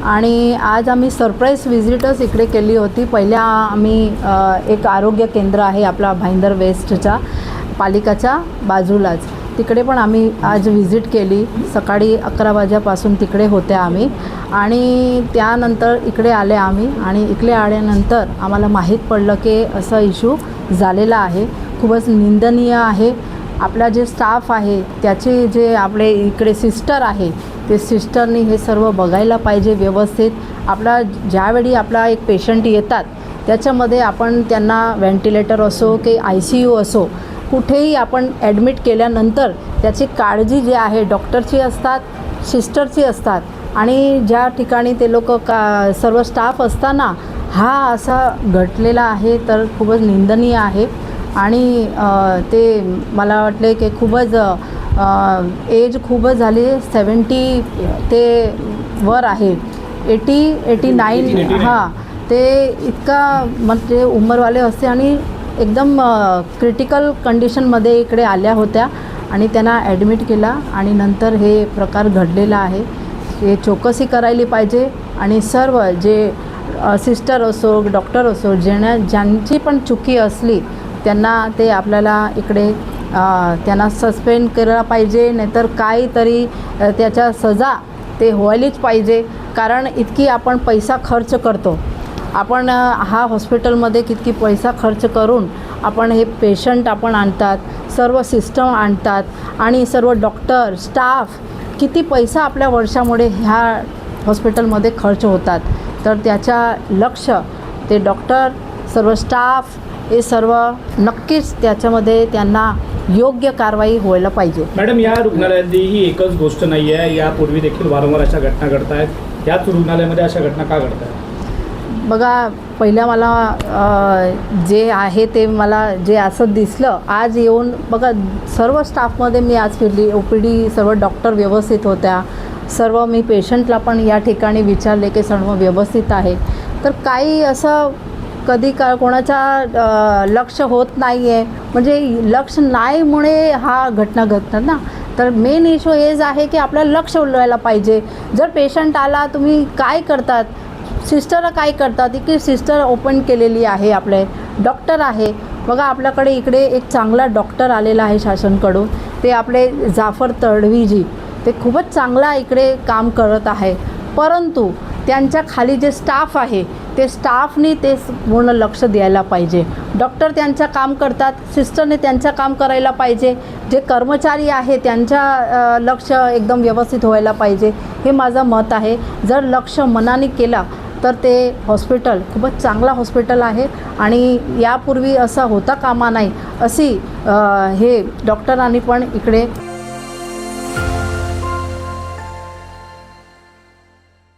आणि आज आम्ही सरप्राईज व्हिजिटच इकडे केली होती। पहिल्या आम्ही एक आरोग्य केंद्र आहे आपला भाईंदर वेस्टच्या पालिकाच्या बाजूलाच, तिकडे पण आम्ही आज व्हिजिट केली। सकाळी 11 वाजेपासून तिकडे होते आम्ही आणि त्यानंतर इकडे आले आम्ही आणि इकडे आल्यानंतर आम्हाला माहीत पडलं की असा इश्यू झालेला आहे। खूपच निंदनीय आहे। आपला जे स्टाफ आहे त्याचे जे आपले इकडे सिस्टर आहे ते सिस्टरनी हे सर्व बघायला पाहिजे व्यवस्थित। आपला ज्यावेळी आपला एक पेशंट येतात त्याच्यामध्ये आपण त्यांना व्हेंटिलेटर असो की ICU असो कुठेही आपण ॲडमिट केल्यानंतर त्याची काळजी जी आहे डॉक्टरची असतात, सिस्टरची असतात आणि ज्या ठिकाणी ते लोक सर्व स्टाफ असताना हा असा घडलेला आहे तर खूपच निंदनीय आहे। आणि ते मला वाटले की खूपच एज खूपच झाली, 70 ते वर आहे, 89 हां, ते इतका म्हणजे उमरवाले असते आणि एकदम क्रिटिकल कंडिशनमध्ये इकडे आल्या होत्या आणि त्यांना ॲडमिट केला आणि नंतर हे प्रकार घडलेला आहे। हे चौकशी करायला पाहिजे आणि सर्व जे सिस्टर असो डॉक्टर असो ज्यांची पण चुकी असली त्यांना ते आपल्याला इकडे त्यांना सस्पेंड केला पाहिजे, नाहीतर काहीतरी त्याच्या सजा ते व्हायलाच पाहिजे। कारण इतकी आपण पैसा खर्च करतो, आपण हा हॉस्पिटलमध्ये किती पैसा खर्च करून आपण हे पेशंट आपण आणतात, सर्व सिस्टम आणतात आणि सर्व डॉक्टर स्टाफ किती पैसा आपल्या वर्षामुळे ह्या हॉस्पिटलमध्ये खर्च होतात। तर त्याच्या लक्ष ते डॉक्टर सर्व स्टाफ हे सर्व नक्कीच त्याच्यामध्ये त्यांना योग्य कारवाई व्हायला पाहिजे। मॅडम, या रुग्णालयातली ही एकच गोष्ट नाही आहे, यापूर्वी देखील वारंवार अशा घटना घडत आहेत। याच रुग्णालयामध्ये अशा घटना का घडत आहेत? बघा, पहिलं मला जे आहे ते मला जे असं दिसलं आज येऊन बघा, सर्व स्टाफमध्ये मी आज फिरली, OPD सर्व डॉक्टर व्यवस्थित होत्या, सर्व मी पेशंटला पण या ठिकाणी विचारले की सर्व व्यवस्थित आहे। तर काही असं कधी कोणाचा लक्ष होत नाही आहे, म्हणजे लक्ष नाहीमुळे हा घटना घडतात ना। तर मेन इश्यू हेच आहे की आपल्याला लक्ष द्यायला पाहिजे। जर पेशंट आला तुम्ही काय करतात, सिस्टर काय करतात, इकडे सिस्टर ओपन केलेली आहे, आपले डॉक्टर आहे। बघा, आपल्याकडे इकडे एक चांगला डॉक्टर आलेला आहे शासनकडून, ते आपले जाफर तडवीजी, ते खूपच चांगला इकडे काम करत आहे। परंतु त्यांच्या खाली जे स्टाफ आहे ते स्टाफनी ते पूर्ण लक्ष द्यायला पाहिजे। डॉक्टर त्यांचं काम करतात, सिस्टरने त्यांचं काम करायला पाहिजे, जे कर्मचारी आहे त्यांच्या लक्ष एकदम व्यवस्थित व्हायला पाहिजे, हे माझं मत आहे। जर लक्ष मनाने केला तर ते हॉस्पिटल खूपच चांगला हॉस्पिटल आहे आणि यापूर्वी असं होता कामा नाही अशी हे डॉक्टरांनी पण इकडे